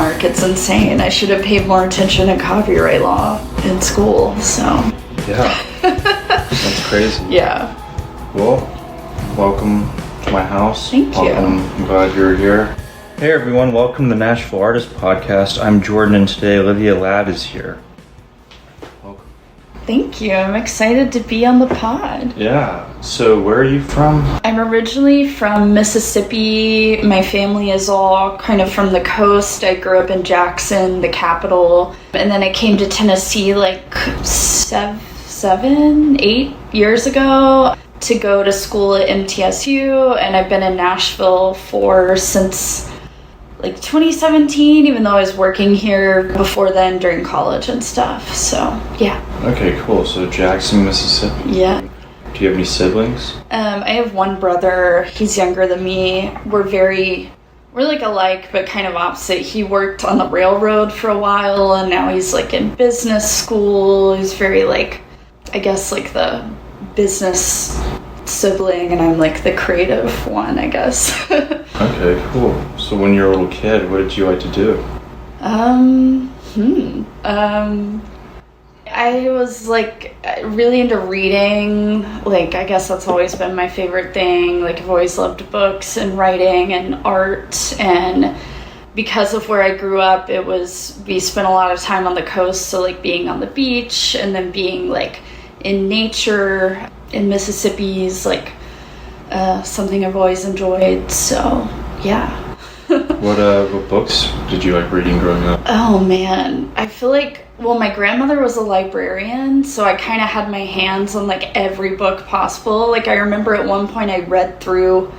trademark. It's insane. I should have paid more attention to copyright law in school, so. Yeah, that's crazy. Yeah. Well, welcome to my house. Thank you. I'm glad you're here. Hey everyone, welcome to the Nashville Artist Podcast. I'm Jordan, and today Olivia Ladd is here. Welcome. Thank you. I'm excited to be on the pod. Yeah. So where are you from? I'm originally from Mississippi. My family is all kind of from the coast. I grew up in Jackson, the capital. And then I came to Tennessee like 8 years ago to go to school at MTSU. And I've been in Nashville since like 2017, even though I was working here before then during college and stuff. So, yeah. Okay, cool. So Jackson, Mississippi. Yeah. Do you have any siblings? I have one brother. He's younger than me. We're like alike, but kind of opposite. He worked on the railroad for a while, and now he's like in business school. He's very like, I guess like the business sibling, and I'm like the creative one, I guess. Okay, cool. So when you were a little kid, what did you like to do? I was like really into reading. Like, I guess that's always been my favorite thing. Like, I've always loved books and writing and art, and because of where I grew up, we spent a lot of time on the coast, so like being on the beach and then being like in nature in Mississippi's like something I've always enjoyed. So yeah. What books did you like reading growing up? Oh man, I feel like, well, my grandmother was a librarian, so I kind of had my hands on like every book possible. Like, I remember at one point I read through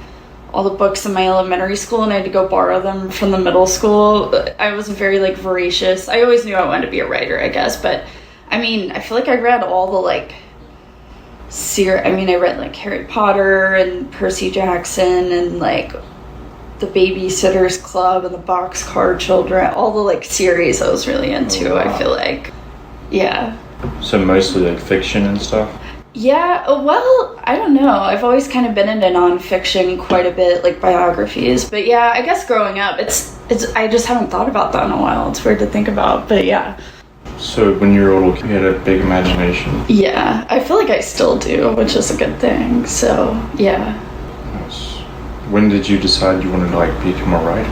all the books in my elementary school, and I had to go borrow them from the middle school. I was very like voracious. I always knew I wanted to be a writer, I guess, but I mean, I feel like I read all the like I read like Harry Potter and Percy Jackson and like the Babysitter's Club and the Boxcar Children, all the like series I was really into. Oh, wow. I feel like, yeah. So mostly like fiction and stuff? Yeah, well, I don't know. I've always kind of been into nonfiction quite a bit, like biographies. But yeah, I guess growing up, it's I just haven't thought about that in a while. It's weird to think about, but yeah. So when you were little, you had a big imagination? Yeah, I feel like I still do, which is a good thing. So, yeah. Nice. When did you decide you wanted to like become a writer?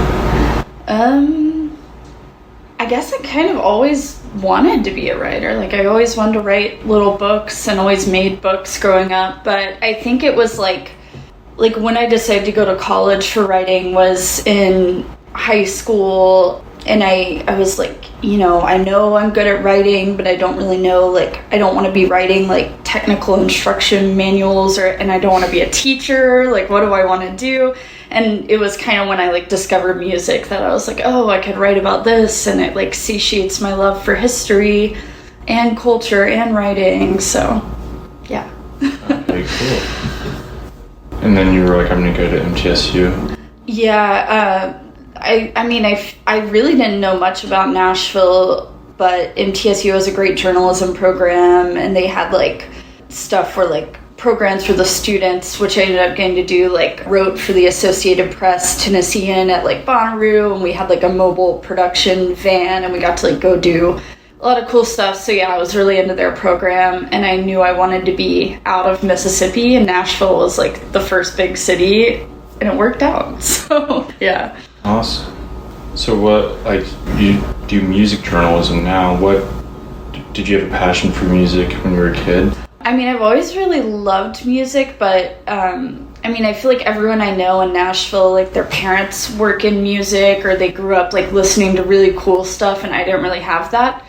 I guess I kind of always wanted to be a writer. Like, I always wanted to write little books and always made books growing up. But I think it was like when I decided to go to college for writing was in high school. And I was like, you know I'm good at writing, but I don't really know, like, I don't want to be writing like technical instruction manuals, and I don't want to be a teacher. Like, what do I want to do? And it was kind of when I like discovered music that I was like, oh, I could write about this, and it like satiates my love for history and culture and writing. So, yeah. Okay, cool. And then you were like, I'm going to go to MTSU. Yeah, I really didn't know much about Nashville, but MTSU has a great journalism program, and they had like stuff for like programs for the students, which I ended up getting to do. Like, wrote for the Associated Press Tennessean at like Bonnaroo, and we had like a mobile production van, and we got to like go do a lot of cool stuff. So yeah, I was really into their program, and I knew I wanted to be out of Mississippi, and Nashville was like the first big city, and it worked out. So yeah. Awesome. So what, like, you do music journalism now. What, did you have a passion for music when you were a kid? I mean, I've always really loved music, but, I feel like everyone I know in Nashville, like, their parents work in music, or they grew up, like, listening to really cool stuff, and I didn't really have that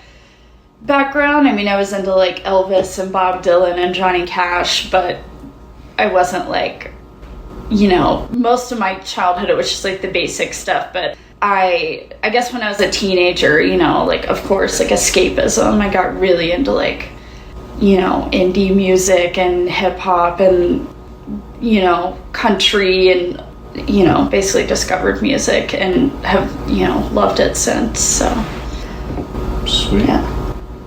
background. I mean, I was into, like, Elvis and Bob Dylan and Johnny Cash, but I wasn't, like, most of my childhood, it was just like the basic stuff. But I guess when I was a teenager, like, of course, like escapism, I got really into like, indie music and hip hop and, country, and, basically discovered music and have, loved it since. So. Sweet. Yeah.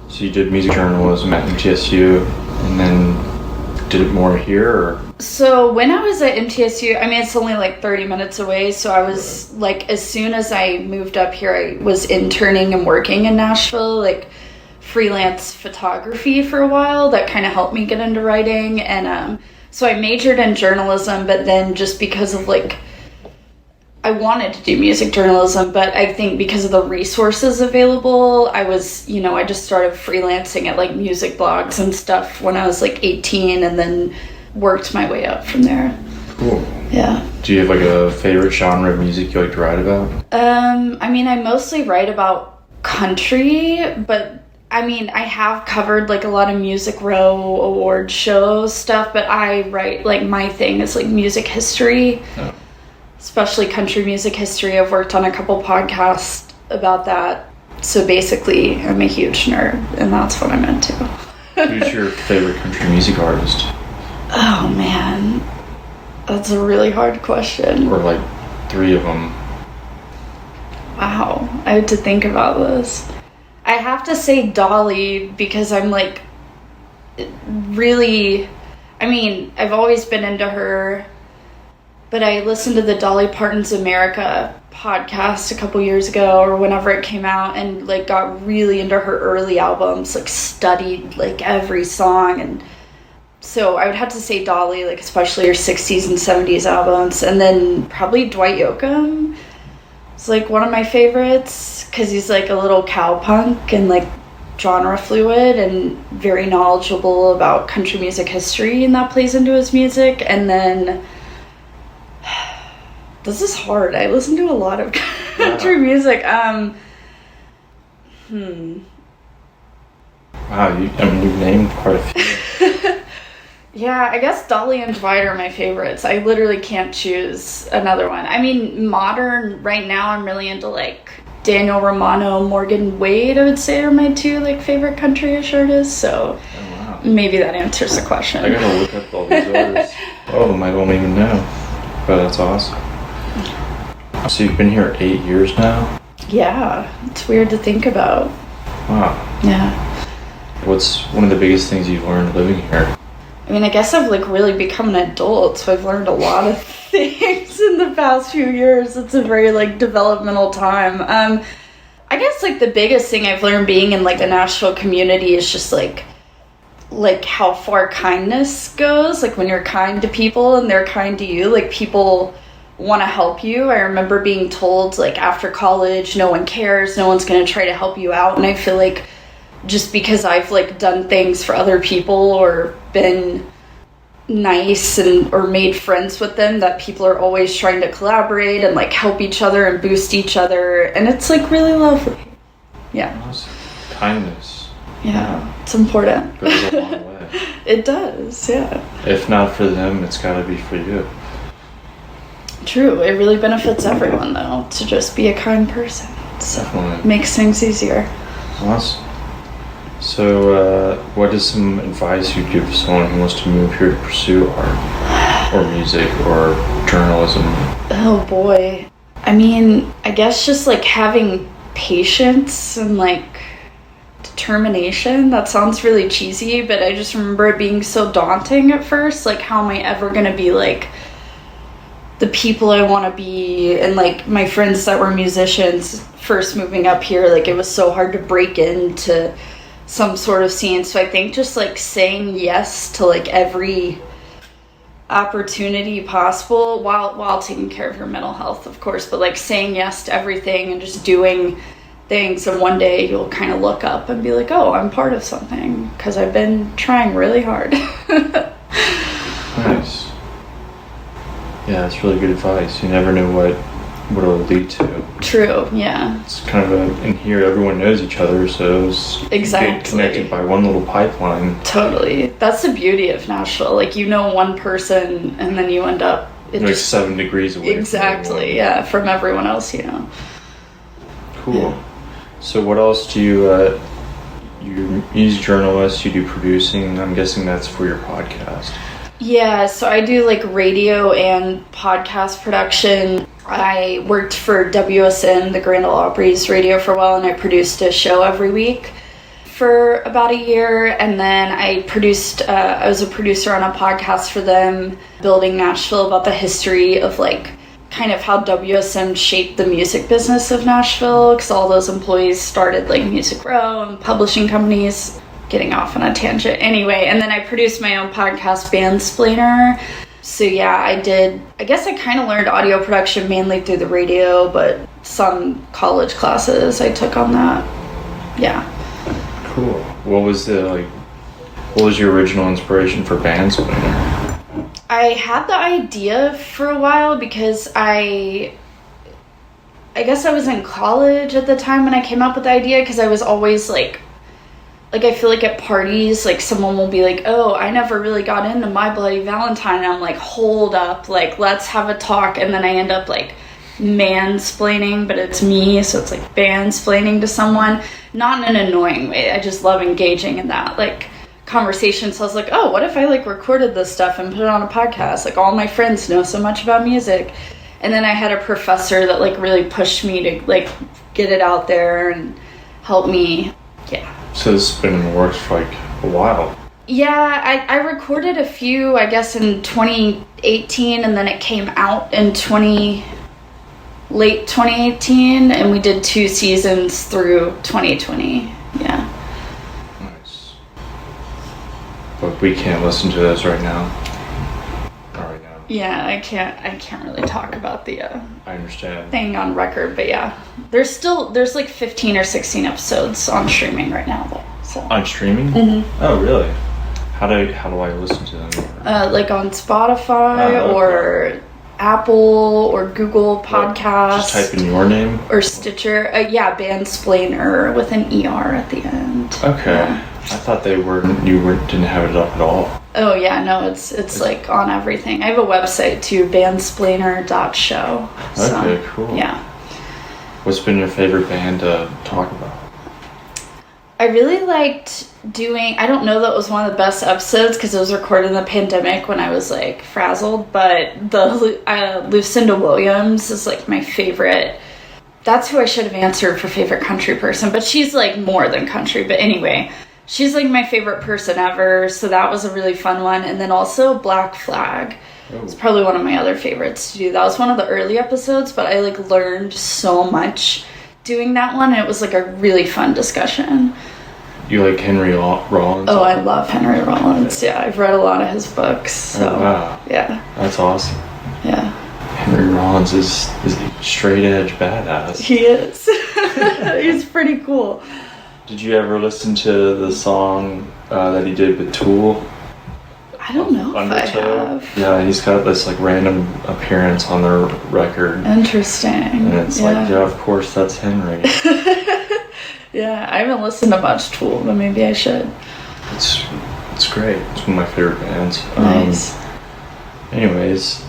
So you did music journalism at MTSU, and then did it more here, or? So when I was at MTSU, I mean, it's only like 30 minutes away. So I was like, as soon as I moved up here, I was interning and working in Nashville, like freelance photography for a while. That kind of helped me get into writing. And so I majored in journalism, but then just because of like, I wanted to do music journalism, but I think because of the resources available, I was, I just started freelancing at like music blogs and stuff when I was like 18, and then worked my way up from there. Cool. Yeah. Do you have like a favorite genre of music you like to write about? I mean, I mostly write about country, but I mean, I have covered like a lot of Music Row award show stuff, but I write, like, my thing is like music history. Oh. Especially country music history. I've worked on a couple podcasts about that. So basically, I'm a huge nerd, and that's what I'm into. Who's your favorite country music artist? Oh, man. That's a really hard question. Or like 3 of them. Wow. I have to think about this. I have to say Dolly, because I'm like really... I mean, I've always been into her... But I listened to the Dolly Parton's America podcast a couple years ago, or whenever it came out, and like got really into her early albums, like studied like every song. And so I would have to say Dolly, like especially her 60s and 70s albums. And then probably Dwight Yoakam. It's like one of my favorites because he's like a little cowpunk and like genre fluid and very knowledgeable about country music history, and that plays into his music. And then... This is hard. I listen to a lot of country music. Wow, you've named quite a few. Yeah, I guess Dolly and Dwight are my favorites. I literally can't choose another one. I mean, modern, right now I'm really into like Daniel Romano, Morgan Wade, I would say are my 2 like favorite country-ish artists. So maybe that answers the question. I gotta look up all these artists. All of them I don't even know. But that's awesome. So you've been here 8 years now? Yeah, it's weird to think about. Wow. Yeah. What's one of the biggest things you've learned living here? I mean, I guess I've like really become an adult, so I've learned a lot of things in the past few years. It's a very like developmental time. I guess like the biggest thing I've learned being in like the Nashville community is just like how far kindness goes. Like when you're kind to people and they're kind to you, like people want to help you. I remember being told like after college, no one cares, no one's going to try to help you out. And I feel like just because I've like done things for other people or been nice and or made friends with them, that people are always trying to collaborate and like help each other and boost each other. And it's like really lovely. Yeah. Awesome. Kindness. Yeah, it's important. Goes a long way. It does, yeah. If not for them, it's got to be for you. True. It really benefits everyone, though, to just be a kind person. So Definitely. Makes things easier. Awesome. So, what is some advice you'd give someone who wants to move here to pursue art or music or journalism? Oh, boy. I mean, I guess just, like, having patience and, like, determination. That sounds really cheesy, but I just remember it being so daunting at first. Like, how am I ever going to be, like, the people I want to be? And, like, my friends that were musicians first moving up here, like, it was so hard to break into some sort of scene. So I think just, like, saying yes to, like, every opportunity possible while taking care of your mental health, of course, but, like, saying yes to everything and just doing things, and one day you'll kind of look up and be like, oh, I'm part of something because I've been trying really hard. Nice. Yeah, that's really good advice. You never know what it'll lead to. True, yeah. It's kind of in here, everyone knows each other, so it's exactly connected by one little pipeline. Totally. That's the beauty of Nashville. Like, you know one person, and then you end up... Like just, 7 degrees away. Exactly, yeah, from everyone else, you know. Cool. Yeah. So what else do you're a music journalist, you do producing, I'm guessing that's for your podcast. Yeah, so I do like radio and podcast production. I worked for WSN, the Grand Ole Opry's radio for a while, and I produced a show every week for about a year, and then I produced, I was a producer on a podcast for them, Building Nashville, about the history of like kind of how WSM shaped the music business of Nashville, because all those employees started like Music Row and publishing companies. Getting off on a tangent. Anyway, and then I produced my own podcast, Bandsplainer. So yeah, I guess I kind of learned audio production mainly through the radio, but some college classes I took on that. Yeah. Cool. What was your original inspiration for Bandsplainer? I had the idea for a while because I guess I was in college at the time when I came up with the idea, because I was always like I feel like at parties, like someone will be like, oh, I never really got into My Bloody Valentine. And I'm like, hold up, like, let's have a talk. And then I end up like mansplaining, but it's me. So it's like bandsplaining to someone, not in an annoying way. I just love engaging in that like conversation. So I was like, oh, what if I like recorded this stuff and put it on a podcast? Like all my friends know so much about music. And then I had a professor that like really pushed me to like get it out there and help me. Yeah. So this has been in the works for like a while. Yeah, I recorded a few, I guess, in 2018, and then it came out in late 2018, and we did 2 seasons through 2020. Yeah. Nice. But we can't listen to those right now. Yeah, I can't really talk about the I understand. thing on record, but yeah. There's like 15 or 16 episodes on streaming right now though. So. On streaming? Mm-hmm. Oh, really? How do I listen to them? Like on Spotify or Apple or Google Podcasts. Just type in your name? Or Stitcher. Yeah, Bandsplainer with an ER at the end. Okay. Yeah. I thought didn't have it up at all. Oh yeah, no, it's like on everything. I have a website too, bandsplainer.show. So, okay, cool. Yeah. What's been your favorite band to talk about? I really liked doing, I don't know that was one of the best episodes because it was recorded in the pandemic when I was like frazzled, but the Lucinda Williams is like my favorite. That's who I should have answered for favorite country person, but she's like more than country. But anyway, she's like my favorite person ever, so that was a really fun one. And then also Black Flag. It's probably one of my other favorites to do. That was one of the early episodes, but I like learned so much doing that one. It was like a really fun discussion. You like Henry Rollins? Oh, I love Henry Rollins. Yeah, I've read a lot of his books. So, oh, wow. Yeah. That's awesome. Yeah. Henry Rollins is a straight edge badass. He is. He's pretty cool. Did you ever listen to the song that he did with Tool? I don't know if I have. Yeah, he's got this like random appearance on their record. Interesting. And it's like, yeah, of course, that's Henry. Yeah, I haven't listened to much Tool, but maybe I should. It's great. It's one of my favorite bands. Nice. Anyways,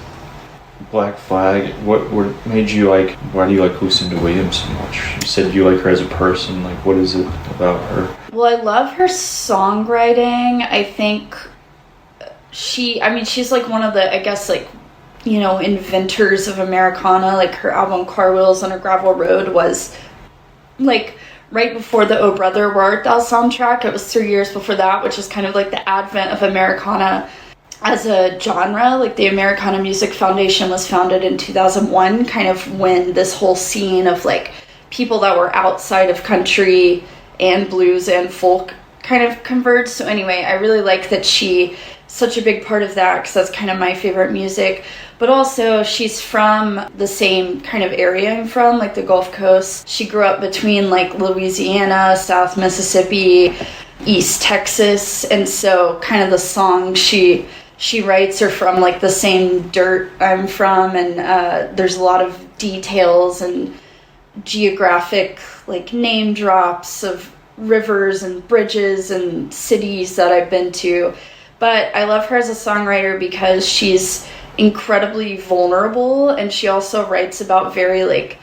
Black Flag, what made you like, why do you like Lucinda Williams so much? You said you like her as a person. Like, what is it about her? Well, I love her songwriting. I think she's like one of the, I guess, like, you know, inventors of Americana. Like her album Car Wheels on a Gravel Road was like right before the Oh Brother Where Art Thou soundtrack. It was 3 years before that, which is kind of like the advent of Americana as a genre. Like the Americana Music Foundation was founded in 2001, kind of when this whole scene of like people that were outside of country and blues and folk kind of converged. So anyway, I really like that she's such a big part of that, because that's kind of my favorite music. But also she's from the same kind of area I'm from, like the Gulf Coast. She grew up between like Louisiana, South Mississippi, East Texas, and so kind of the songs she writes are from like the same dirt I'm from, and there's a lot of details and geographic like name drops of rivers and bridges and cities that I've been to. But I love her as a songwriter because she's incredibly vulnerable, and she also writes about very like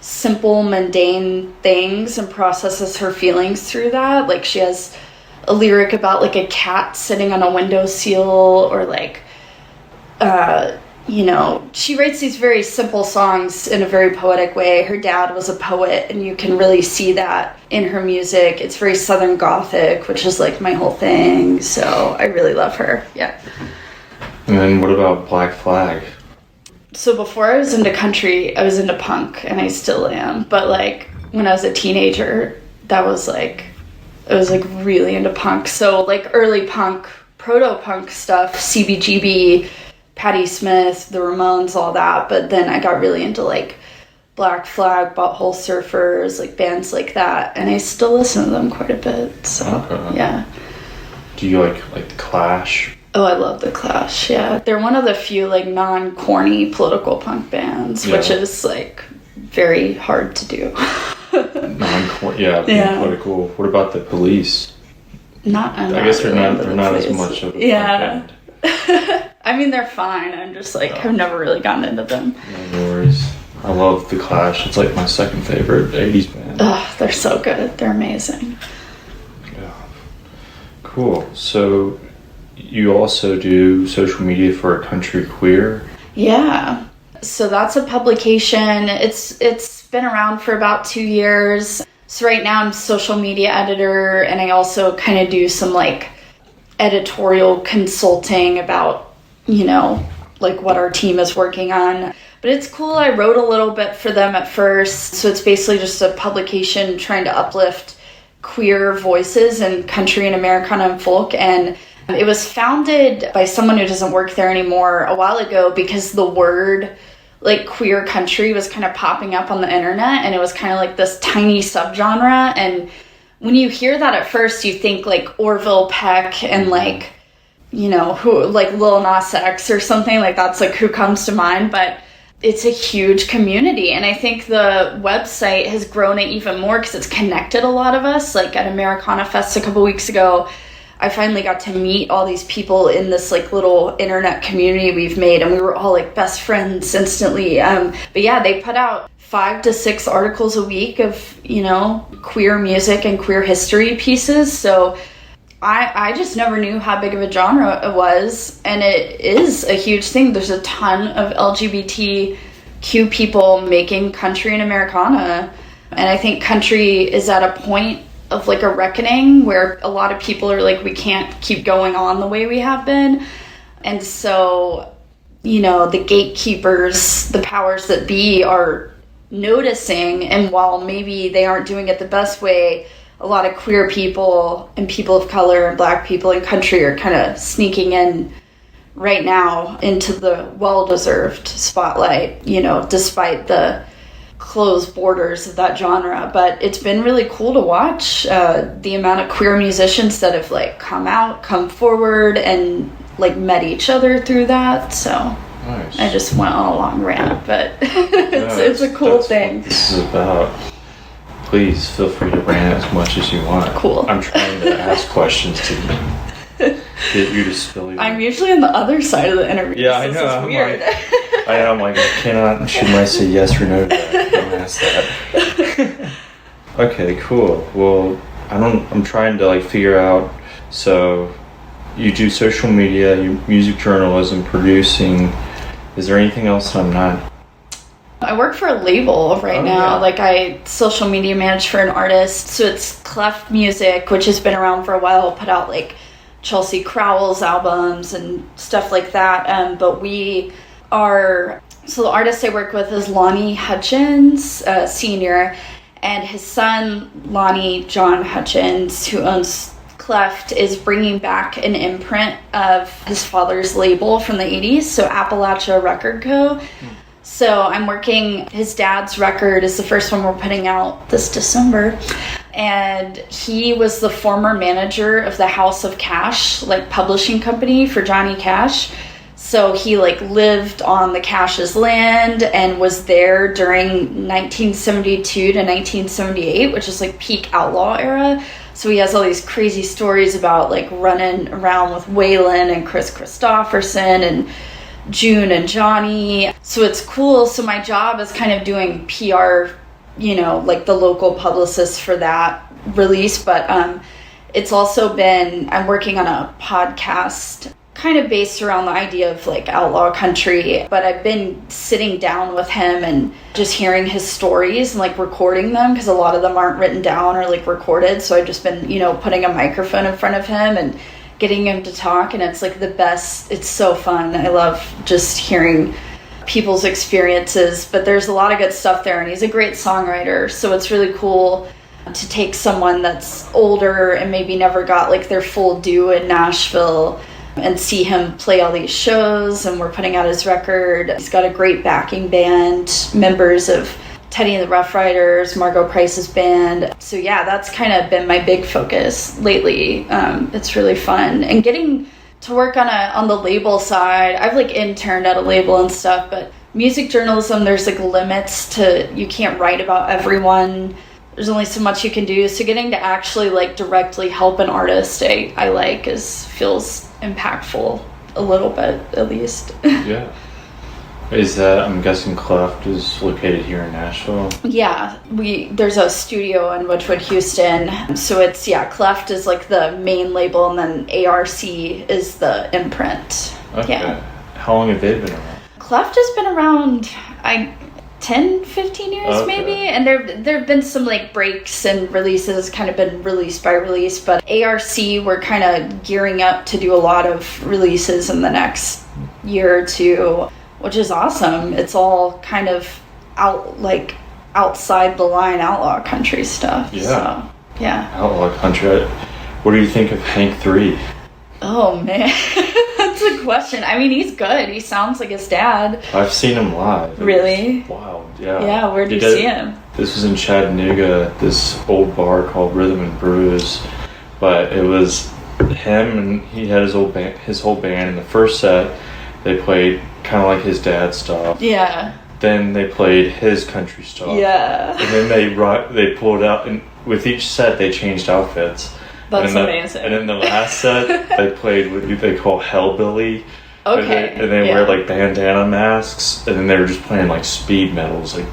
simple, mundane things and processes her feelings through that. Like she has a lyric about like a cat sitting on a windowsill, or like you know, she writes these very simple songs in a very poetic way. Her dad was a poet, and you can really see that in her music. It's very Southern Gothic, which is like my whole thing. So I really love her. Yeah. And then what about Black Flag? So before I was into country, I was into punk, and I still am. But like when I was a teenager, I was like really into punk. So like early punk, proto-punk stuff, CBGB, Patti Smith, the Ramones, all that. But then I got really into like Black Flag, Butthole Surfers, like bands like that, and I still listen to them quite a bit. So yeah. Do you like the Clash? Oh, I love the Clash. Yeah, they're one of the few like non-corny political punk bands, which is like very hard to do. Non-corny, political. What about the Police? I guess they're not as much of a punk band. I mean, they're fine. I'm just like, I've never really gotten into them. No worries. I love The Clash. It's like my second favorite 80s band. Ugh, they're so good. They're amazing. Yeah. Cool. So you also do social media for Country Queer? Yeah. So that's a publication. It's been around for about 2 years. So right now I'm social media editor, and I also kind of do some like editorial consulting about, you know, like what our team is working on. But it's cool. I wrote a little bit for them at first. So it's basically just a publication trying to uplift queer voices in country and Americana and folk. And it was founded by someone who doesn't work there anymore a while ago because the word like queer country was kind of popping up on the internet, and it was kind of like this tiny subgenre. And when you hear that at first, you think like Orville Peck and like, you know, who like Lil Nas X or something like that's like who comes to mind. But it's a huge community, and I think the website has grown it even more because it's connected a lot of us. Like at Americana Fest a couple weeks ago, I finally got to meet all these people in this like little internet community we've made, and we were all like best friends instantly. But yeah, they put out 5 to 6 articles a week of, you know, queer music and queer history pieces. So I just never knew how big of a genre it was, and it is a huge thing. There's a ton of LGBTQ people making country and Americana, and I think country is at a point of like a reckoning where a lot of people are like, we can't keep going on the way we have been. And so, you know, the gatekeepers, the powers that be are noticing, and while maybe they aren't doing it the best way, a lot of queer people and people of color and Black people in country are kind of sneaking in right now into the well-deserved spotlight, you know, despite the closed borders of that genre. But it's been really cool to watch the amount of queer musicians that have like come forward and like met each other through that. So nice. I just went on a long rant, but it's a cool thing. What this is about. Please feel free to rant as much as you want. Cool. I'm trying to ask questions to get you to spill your... I'm usually on the other side of the interview. Yeah, I know. This is weird. I'm like, she might say yes or no to that. Don't ask that. Okay, cool. Well, I'm trying to like figure out, so you do social media, you music journalism, producing. Is there anything else I'm not? I work for a label right now. Yeah. Like I social media manage for an artist. So it's Cleft Music, which has been around for a while, put out like Chelsea Crowell's albums and stuff like that. But we are, so the artist I work with is Lonnie Hutchins, Sr., and his son, Lonnie John Hutchins, who owns Cleft, is bringing back an imprint of his father's label from the 80s, so Appalachia Record Co. So I'm working, his dad's record is the first one we're putting out this December. And he was the former manager of the House of Cash, like publishing company for Johnny Cash. So he like lived on the Cash's land and was there during 1972 to 1978, which is like peak outlaw era. So he has all these crazy stories about like running around with Waylon and Chris Christopherson and June and Johnny. So it's cool. So my job is kind of doing PR, you know, like the local publicist for that release. But it's also been, I'm working on a podcast kind of based around the idea of like outlaw country, but I've been sitting down with him and just hearing his stories and like recording them, because a lot of them aren't written down or like recorded. So I've just been, you know, putting a microphone in front of him and getting him to talk, and it's like the best. It's so fun. I love just hearing people's experiences, but there's a lot of good stuff there, and he's a great songwriter, so it's really cool to take someone that's older and maybe never got like their full due in Nashville and see him play all these shows, and we're putting out his record. He's got a great backing band, members of Teddy and the Rough Riders, Margot Price's band. So yeah, that's kind of been my big focus lately. It's really fun, and getting to work on the label side. I've like interned at a label and stuff, but music journalism, there's like limits to, you can't write about everyone. There's only so much you can do. So getting to actually like directly help an artist, I like, feels impactful a little bit, at least. Yeah. Is that, I'm guessing Cleft is located here in Nashville? Yeah, there's a studio in Wedgwood, Houston. So it's, Cleft is like the main label, and then ARC is the imprint. Okay. Yeah. How long have they been around? Cleft has been around 10, 15 years, okay. maybe. And there have been some like breaks and releases, kind of been release by release. But ARC, we're kind of gearing up to do a lot of releases in the next year or two, which is awesome. It's all kind of outside the line outlaw country stuff. Yeah. So, yeah. Outlaw country. What do you think of Hank 3? Oh, man. That's a question. I mean, he's good. He sounds like his dad. I've seen him live. Really? Wild, yeah. Yeah, where'd you see him? This was in Chattanooga, this old bar called Rhythm and Brews. But it was him, and he had his whole band. In the first set, they played kind of like his dad's stuff. Yeah. Then they played his country stuff. Yeah. And then they pulled out, and with each set they changed outfits. That's amazing. And in the last set they played what they call Hellbilly. Okay. And they wear like bandana masks, and then they were just playing like speed metals. Like,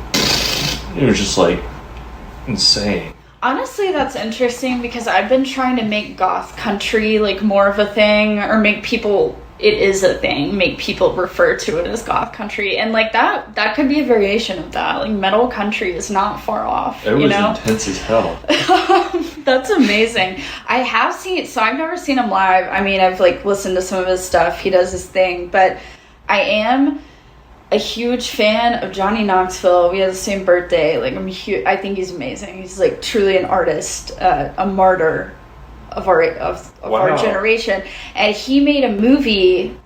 it was just like insane. Honestly, that's interesting, because I've been trying to make goth country like more of a thing, or make people refer to it as goth country, and like that could be a variation of that. Like metal country is not far off. It was intense as hell. That's amazing. I've never seen him live. I mean, I've like listened to some of his stuff. He does his thing, but I am a huge fan of Johnny Knoxville. We have the same birthday. Like I think he's amazing. He's like truly an artist, a martyr of our generation. And he made a movie,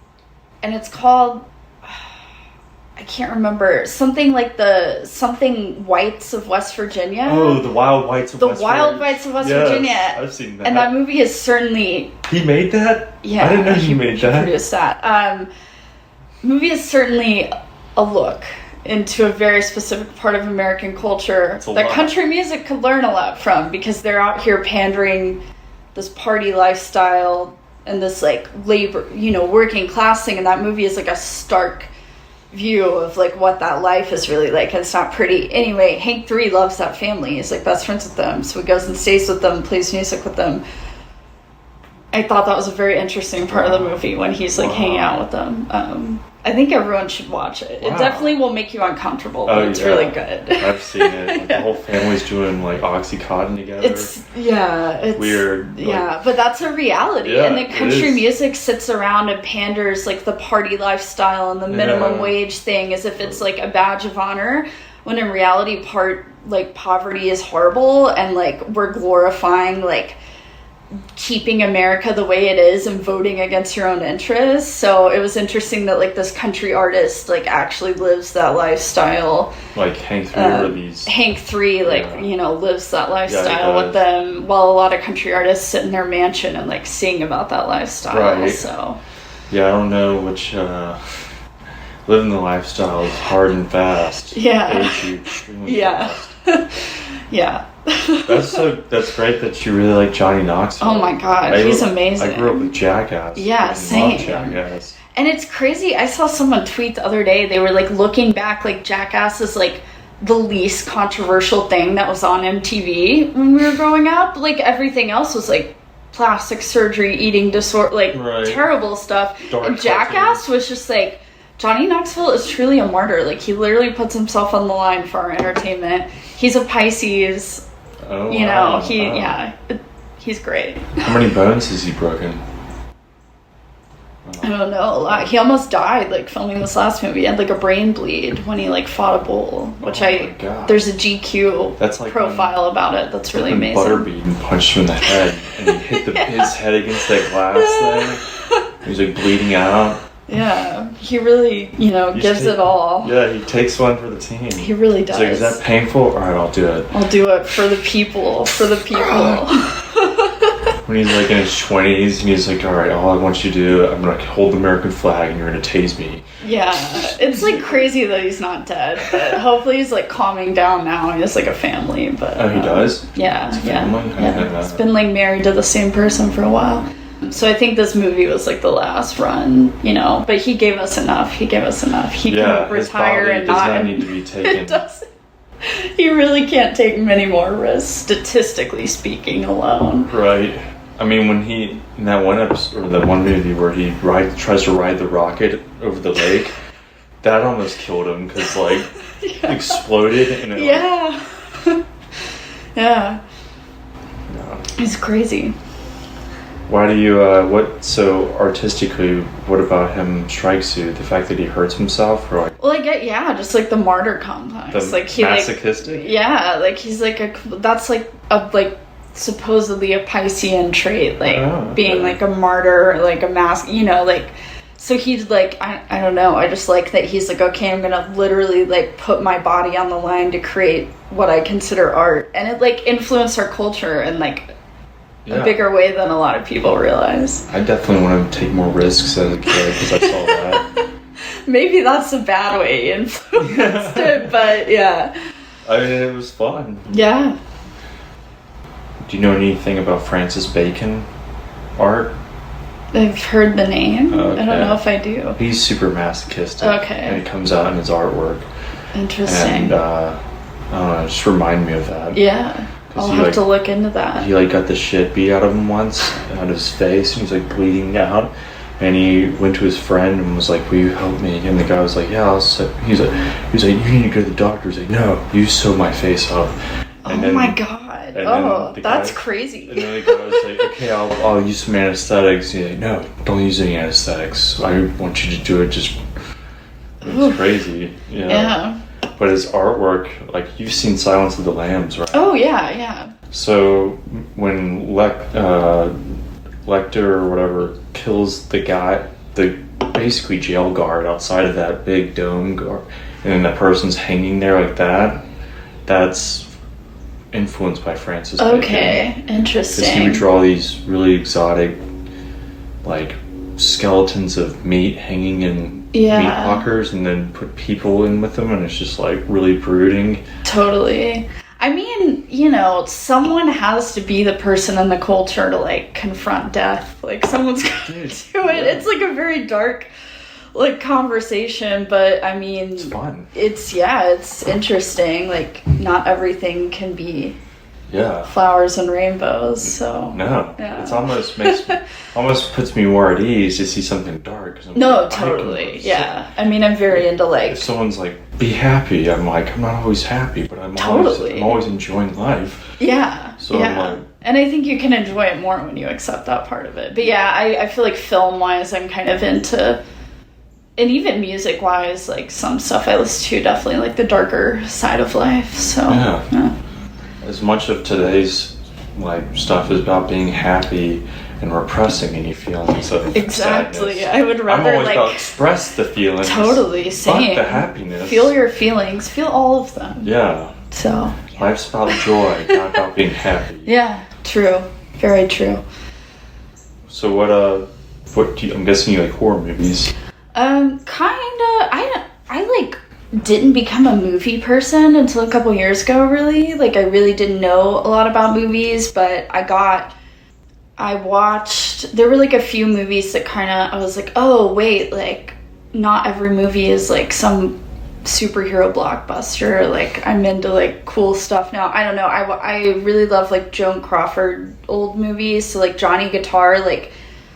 and it's called, I can't remember, something Whites of West Virginia. Oh, the Wild Whites of West Virginia. The Wild Whites of West Virginia. I've seen that. And that movie is certainly... He made that? Yeah. I didn't know he made that. He produced that. Movie is certainly a look into a very specific part of American culture that country music could learn a lot from, because they're out here pandering this party lifestyle and this like labor, working class thing. And that movie is like a stark view of like what that life is really like. And it's not pretty. Anyway, Hank 3 loves that family. He's like best friends with them. So he goes and stays with them, plays music with them. I thought that was a very interesting part of the movie when he's like hanging out with them. I think everyone should watch it. Wow. It definitely will make you uncomfortable, but it's really good. I've seen it. Like, the whole family's doing like Oxycontin together. It's weird. Yeah, but that's a reality. Yeah, and the country music sits around and panders like the party lifestyle and the minimum wage thing as if it's like a badge of honor, when in reality poverty is horrible, and like we're glorifying like keeping America the way it is and voting against your own interests. So it was interesting that like this country artist like actually lives that lifestyle. Like Hank 3 lives that lifestyle with them, while a lot of country artists sit in their mansion and like sing about that lifestyle. Right. So yeah, I don't know which living the lifestyle is hard and fast. Yeah. Fast. Yeah. That's great that you really like Johnny Knoxville. Oh my god, he's amazing. I grew up with Jackass. Yeah, same. Jackass. And it's crazy. I saw someone tweet the other day. They were like looking back, like Jackass is like the least controversial thing that was on MTV when we were growing up. Like everything else was like plastic surgery, eating disorder, like terrible stuff. And Jackass was just like, Johnny Knoxville is truly a martyr. Like, he literally puts himself on the line for our entertainment. He's a Pisces. Oh, you know, he's great. How many bones has he broken? I don't know, a lot. He almost died, like, filming this last movie. He had, like, a brain bleed when he, like, fought a bull, which there's a GQ profile about it. That's really amazing. Butterbean and punched him in the head, and he hit his head against that glass thing. He was, like, bleeding out. Yeah, he really, gives it all. Yeah, he takes one for the team. He really does. He's like, is that painful? All right, I'll do it. I'll do it for the people, When he's like in his 20s and he's like, all right, all I want you to do, I'm going to hold the American flag and you're going to tase me. Yeah, it's like crazy that he's not dead, but hopefully he's like calming down now. He has like a family, but... Oh, he does? Yeah, He's been like married to the same person for a while. So I think this movie was like the last run, but he gave us enough. He can retire and not need to be taken. He really can't take many more risks, statistically speaking, alone. Right. I mean, when he, in that one episode, or that one movie where he tries to ride the rocket over the lake, that almost killed him because, like, exploded. And it, yeah. No. It's crazy. Why do you, so artistically, what about him strikes you? The fact that he hurts himself? Or like, well, just like the martyr complex. The masochistic? He's like that's like supposedly a Piscean trait, being like a martyr, like a mask, so he's like, I don't know, I just like that he's like, okay, I'm gonna literally like put my body on the line to create what I consider art, and it like influenced our culture and like a bigger way than a lot of people realize. I definitely want to take more risks as a kid because I saw that. Maybe that's a bad way he influenced it, but yeah. I mean, it was fun. Yeah. Do you know anything about Francis Bacon art? I've heard the name. Okay. I don't know if I do. He's super masochistic. Okay. And it comes out in his artwork. Interesting. And, I don't know, it just reminded me of that. Yeah. I'll have to look into that. He, got the shit beat out of him once, out of his face, and he's, bleeding out. And he went to his friend and was like, will you help me? And the guy was like, yeah, I'll sew. He was like, you need to go to the doctor. He's like, no, you sew my face up. And my God. That's crazy. And then the guy was like, okay, I'll use some anesthetics. He's like, no, don't use any anesthetics. I want you to do it just... It was crazy. Yeah. But his artwork, you've seen Silence of the Lambs, right? Oh, yeah. So when Lecter or whatever kills the guy, the basically jail guard outside of that big dome guard, and then that person's hanging there like that, that's influenced by Francis Bacon. Okay, interesting. Because he would draw these really exotic, skeletons of meat hanging in meat lockers and then put people in with them, and it's just really brooding. Totally. I mean, someone has to be the person in the culture to confront death. Someone's got to do it. Yeah. It's a very dark conversation, but I mean, it's fun. It's interesting. Not everything can be flowers and rainbows. So no, it's almost almost puts me more at ease to see something dark. No, totally. Yeah, I mean, I'm very into if someone's be happy, I'm I'm not always happy, but I'm always enjoying life. Yeah. So I'm and I think you can enjoy it more when you accept that part of it. But yeah, I feel film wise, I'm kind of into. And even music-wise, some stuff I listen to, definitely the darker side of life. So yeah. As much of today's stuff is about being happy and repressing any feelings of exactly. sadness. I would rather I'm always about express the feelings. Totally, same. Fuck the happiness. Feel your feelings. Feel all of them. Yeah. So life's about joy, not about being happy. Yeah. True. Very true. So what do you, I'm guessing you like horror movies. Kinda. I didn't become a movie person until a couple years ago, really. I really didn't know a lot about movies, but I watched, there were a few movies that I was oh wait, not every movie is some superhero blockbuster. Like, I'm into like cool stuff now. I don't know. I really love like Joan Crawford old movies. So like Johnny Guitar, like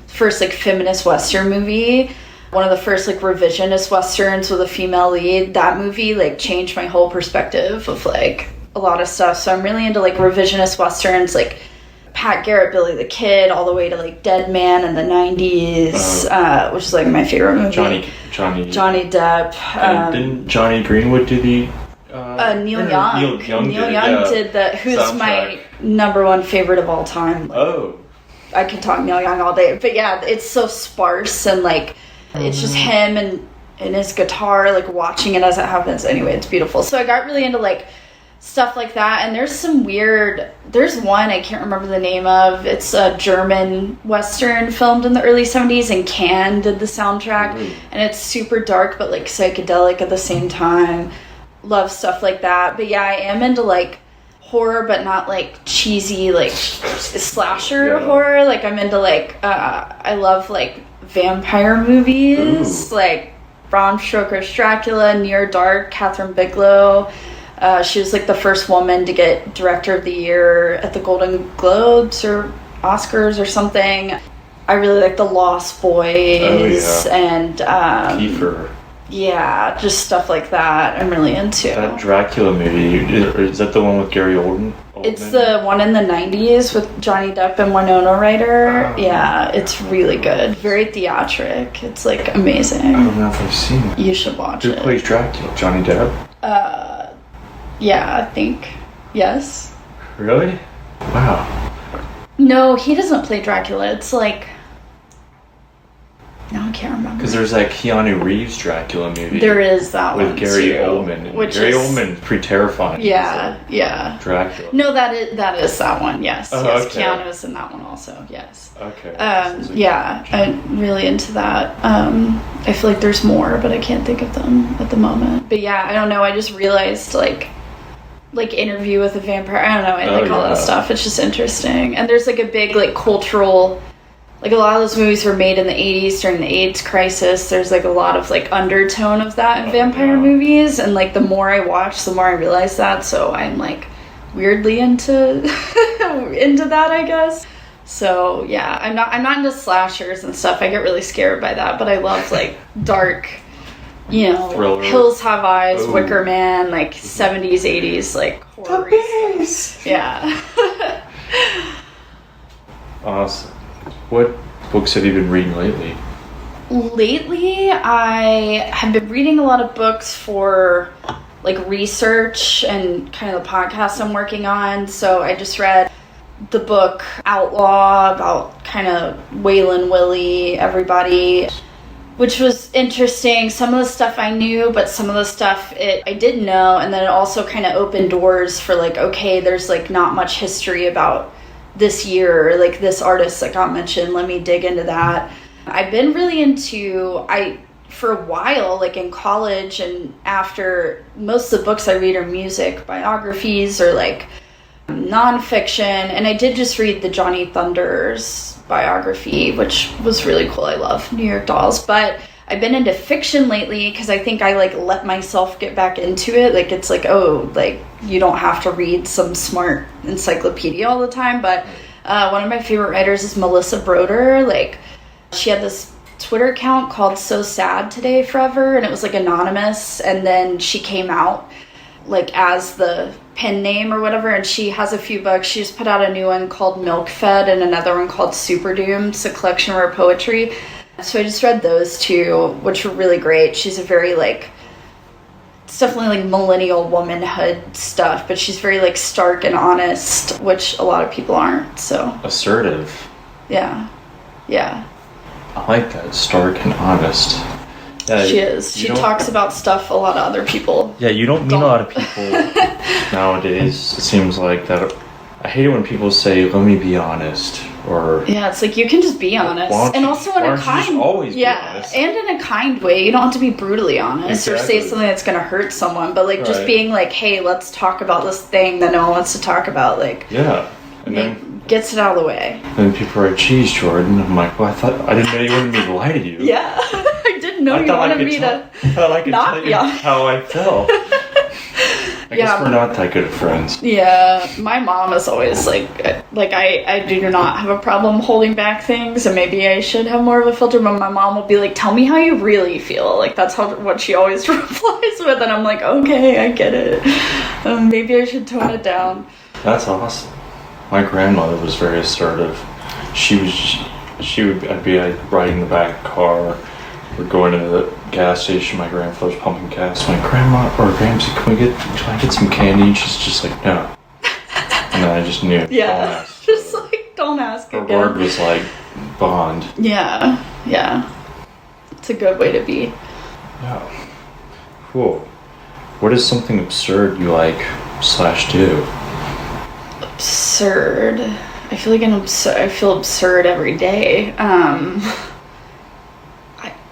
first like feminist Western movie. One of the first like revisionist Westerns with a female lead. That movie like changed my whole perspective of like a lot of stuff. So I'm really into like revisionist Westerns, like Pat Garrett, Billy the Kid, all the way to like Dead Man in the 90s, which is like my favorite movie. Johnny Depp. Didn't Johnny Greenwood do the Neil Young did the who's soundtrack. My number one favorite of all time. Oh, I could talk Neil Young all day, but yeah, it's so sparse and like it's just him and his guitar, like watching it as it happens. Anyway, it's beautiful. So I got really into like stuff like that, and there's one I can't remember the name of. It's a German Western filmed in the early 70s, and Cannes did the soundtrack, and it's super dark but like psychedelic at the same time. Love stuff like that. But yeah, I am into like horror, but not like cheesy like slasher horror. Like I'm into like I love like vampire movies. Like Bram Stoker's Dracula, Near Dark, Catherine Bigelow. She was like the first woman to get Director of the Year at the Golden Globes or Oscars or something. I really like The Lost Boys and Kiefer. Yeah, just stuff like that I'm really into. That Dracula movie, is that the one with Gary Oldman? It's the one in the 90s with Johnny Depp and Winona Ryder. Yeah, it's really good. Very theatric. It's like amazing. I don't know if I've seen it. You should watch it. Who plays Dracula? Johnny Depp? Yeah, I think. Yes. Really? Wow. No, he doesn't play Dracula. It's like... No, I can't remember. Because there's that Keanu Reeves Dracula movie. There is that with one Gary too, Oldman. Which Gary is, Oldman's pretty terrifying. Yeah, yeah. Dracula. No, that is that one. Yes, yes. Okay. Keanu's in that one also. Yes. Okay. Yeah, I'm really into that. I feel like there's more, but I can't think of them at the moment. But yeah, I don't know. I just realized like Interview with a Vampire. I don't know. I like all that stuff. It's just interesting. And there's like a big like cultural. Like a lot of those movies were made in the 80s during the AIDS crisis. There's like a lot of like undertone of that in vampire movies, and like the more I watch, the more I realize that. So I'm like weirdly into that, I guess. So yeah, I'm not into slashers and stuff. I get really scared by that, but I love like dark, you know, thriller. Hills Have Eyes, Wicker Man, like 70s, 80s, like horror stuff. Yeah. Awesome. What books have you been reading lately? Lately, I have been reading a lot of books for like research and kind of the podcast I'm working on. So I just read the book Outlaw about kind of Waylon Willie, everybody, which was interesting. Some of the stuff I knew, but some of the stuff I didn't know. And then it also kind of opened doors for like, okay, there's like not much history about this year, like this artist that got mentioned. Let me dig into that. I've been really into, for a while, like in college and after, most of the books I read are music biographies or like nonfiction. And I did just read the Johnny Thunders biography, which was really cool. I love New York Dolls. But I've been into fiction lately because I think I like let myself get back into it. Like it's like, oh, like you don't have to read some smart encyclopedia all the time. But one of my favorite writers is Melissa Broder. Like she had this Twitter account called So Sad Today Forever, and it was like anonymous. And then she came out like as the pen name or whatever, and she has a few books. She just put out a new one called Milk Fed and another one called Super Doomed. It's a collection of her poetry. So I just read those two, which were really great. She's a very like, it's definitely like millennial womanhood stuff, but she's very like stark and honest, which a lot of people aren't. So assertive. Yeah. I like that, stark and honest. Yeah, she is. She talks about stuff a lot of other people. Yeah, you don't meet a lot of people nowadays. It seems like that. I hate it when people say, "Let me be honest," or yeah, it's like you can just be honest, and also in a kind, always be honest. And in a kind way. You don't have to be brutally honest or say something that's going to hurt someone, but like just being like, "Hey, let's talk about this thing that no one wants to talk about." Like, yeah, and then gets it out of the way. And people are like, "Geez, Jordan," I'm like, "Well, I didn't know you wanted me to lie to you." Yeah, I didn't didn't know you wanted me to I thought I could not tell be you on. how I felt. I guess we're not that good of friends. Yeah, my mom is always like I do not have a problem holding back things, and maybe I should have more of a filter, but my mom will be like, tell me how you really feel. Like, that's what she always replies with, and I'm like, okay, I get it. Maybe I should tone it down. That's awesome. My grandmother was very assertive. I'd be like riding the back of the car, we're going to the gas station, my grandfather's pumping gas. I'm like, Grandma or Gramsy, can I get some candy? And she's just like, no. And then I just knew. Yeah, just like, don't ask Her again. word was like bond. Yeah. It's a good way to be. Yeah. Cool. What is something absurd you like/do? Absurd. I feel like I feel absurd every day.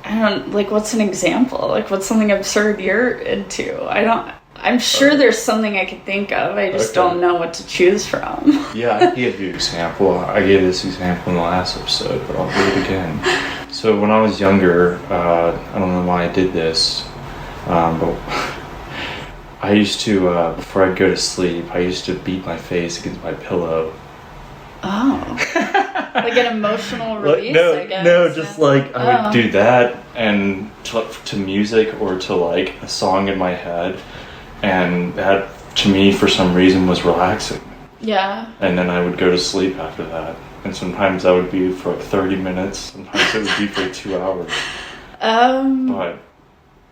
I don't, like, what's an example? Like, what's something absurd you're into? I'm sure there's something I could think of. I just don't know what to choose from. Yeah, I gave you an example. I gave this example in the last episode, but I'll do it again. So when I was younger, I don't know why I did this, but I used to, before I'd go to sleep, I used to beat my face against my pillow. Oh. Like an emotional release, I guess. No, just like I would do that and to music or to like a song in my head, and that to me for some reason was relaxing. Yeah. And then I would go to sleep after that, and sometimes that would be for like 30 minutes, sometimes it would be for 2 hours. But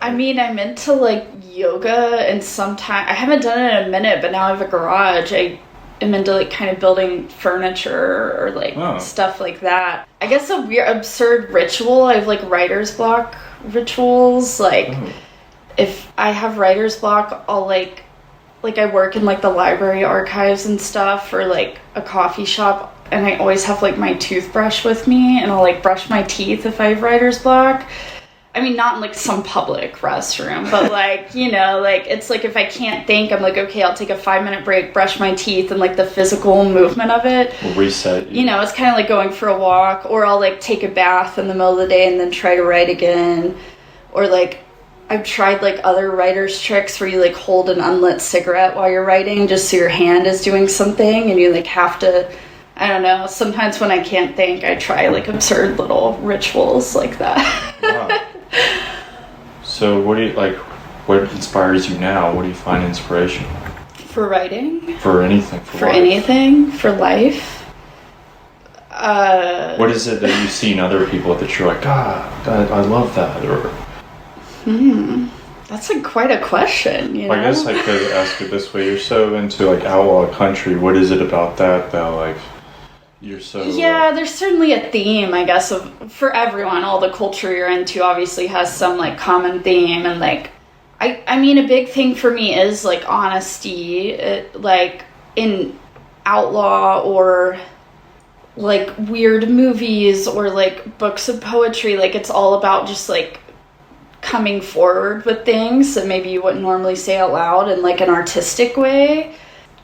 I mean, I'm into like yoga, and sometimes I haven't done it in a minute, but now I have a garage. I'm into like kind of building furniture or like stuff like that. I guess a weird, absurd ritual. I have like writer's block rituals. Like if I have writer's block, I'll like I work in like the library archives and stuff, or like a coffee shop, and I always have like my toothbrush with me, and I'll like brush my teeth if I have writer's block. I mean, not in like some public restroom, but like, you know, like it's like if I can't think, I'm like, okay, I'll take a 5-minute break, brush my teeth, and like the physical movement of it will reset you. You know, it's kind of like going for a walk, or I'll like take a bath in the middle of the day and then try to write again. Or like I've tried like other writer's tricks where you like hold an unlit cigarette while you're writing just so your hand is doing something, and you like have to, I don't know, sometimes when I can't think, I try like absurd little rituals like that. Wow. So what do you like? What inspires you now? What do you find inspiration? For writing? For anything. For life. Anything? For life? What is it that you see in other people that you're like, I love that? Or that's quite a question, you know? I guess I could ask it this way. You're so into like outlaw country. What is it about that like you're so... Yeah, there's certainly a theme, I guess, for everyone. All the culture you're into obviously has some like common theme, and like I mean, a big thing for me is like honesty, like in outlaw or like weird movies or like books of poetry. Like it's all about just like coming forward with things that maybe you wouldn't normally say out loud in like an artistic way.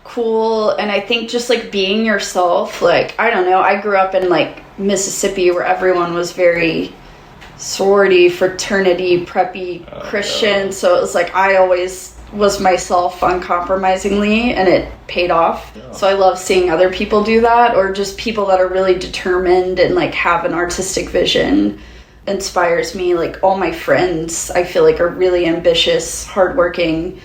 Cool. And I think just like being yourself, like I don't know, I grew up in like Mississippi where everyone was very sorority, fraternity, preppy Christian, so it was like I always was myself uncompromisingly, and it paid off. So I love seeing other people do that, or just people that are really determined and like have an artistic vision inspires me. Like all my friends I feel like are really ambitious, hardworking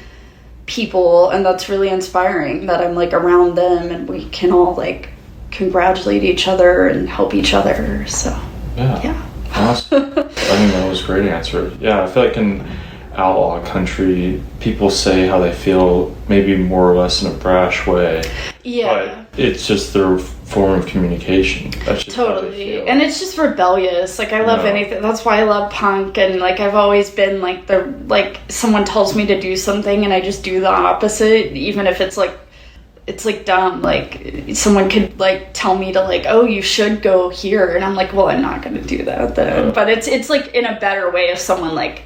people, and that's really inspiring that I'm like around them and we can all like congratulate each other and help each other. So yeah. Awesome. I think that was a great answer. Yeah, I feel like in outlaw country people say how they feel maybe more or less in a brash way. Yeah. But it's just their form of communication. That's just how they feel. And it's just rebellious. Like I love anything. That's why I love punk, and like I've always been like someone tells me to do something and I just do the opposite, even if it's like dumb. Like someone could like tell me to like, oh, you should go here, and I'm like, well, I'm not going to do that then. But it's like in a better way. If someone like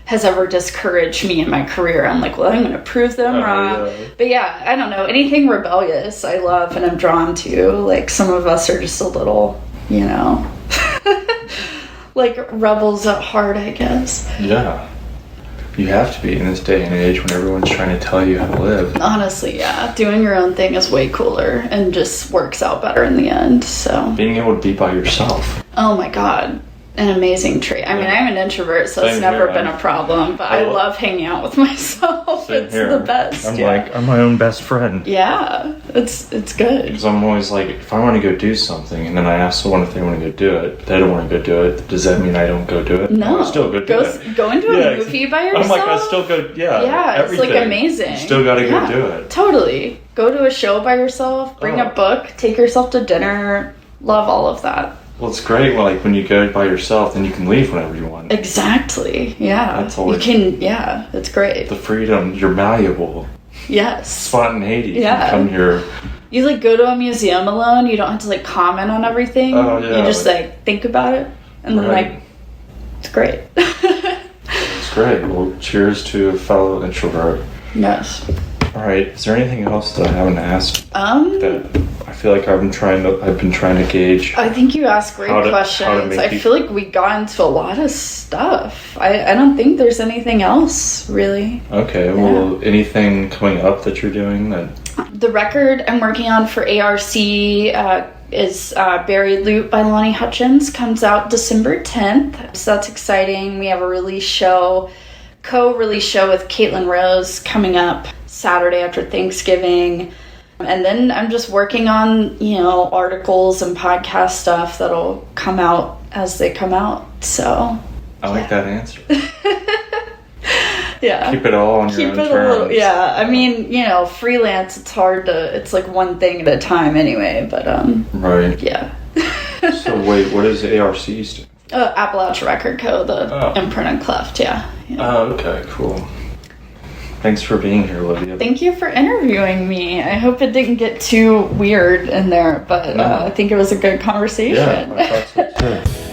has ever discouraged me in my career, I'm like, well, I'm going to prove them wrong. Yeah. But yeah, I don't know, anything rebellious I love and I'm drawn to. Like some of us are just a little, you know, like rebels at heart, I guess. Yeah. You have to be in this day and age when everyone's trying to tell you how to live. Honestly, yeah. Doing your own thing is way cooler and just works out better in the end, so. Being able to be by yourself. Oh my god. An amazing trait. I mean, I'm an introvert, so it's never been a problem, but I love hanging out with myself. It's the best. I'm my own best friend. Yeah, it's good. Because I'm always like, if I want to go do something, and then I ask someone if they want to go do it, but they don't want to go do it, does that mean I don't go do it? No. I still go do it. Go into a movie by yourself? I'm like, I still go, Yeah, everything. it's like amazing. You still gotta go do it. Totally. Go to a show by yourself, bring a book, take yourself to dinner. Love all of that. Well, it's great when you go by yourself, then you can leave whenever you want. Exactly. Yeah. That's always, it's great. The freedom, you're malleable. Yes. Spontaneity. Yeah. You like go to a museum alone, you don't have to like comment on everything. Oh, yeah. You just like think about it and then like it's great. It's great. Well, cheers to a fellow introvert. Yes. All right. Is there anything else that I haven't asked? That I feel like I've been trying to gauge. I think you asked great questions. I feel like we got into a lot of stuff. I don't think there's anything else really. Okay. Well, anything coming up that you're doing that? The record I'm working on for ARC is Buried Loot by Lonnie Hutchins. Comes out December 10th. So that's exciting. We have a co-release show with Caitlin Rose coming up Saturday after Thanksgiving. And then I'm just working on, articles and podcast stuff that'll come out as they come out. So I like that answer. Yeah. Keep it all on your own terms. Yeah. I mean, freelance, it's hard it's like one thing at a time anyway, but right. Yeah. So wait, what does ARC stand for? Appalachia Record Co., the imprint and cleft, yeah. Oh, okay, cool. Thanks for being here, Olivia. Thank you for interviewing me. I hope it didn't get too weird in there, but I think it was a good conversation. Yeah, I thought so too.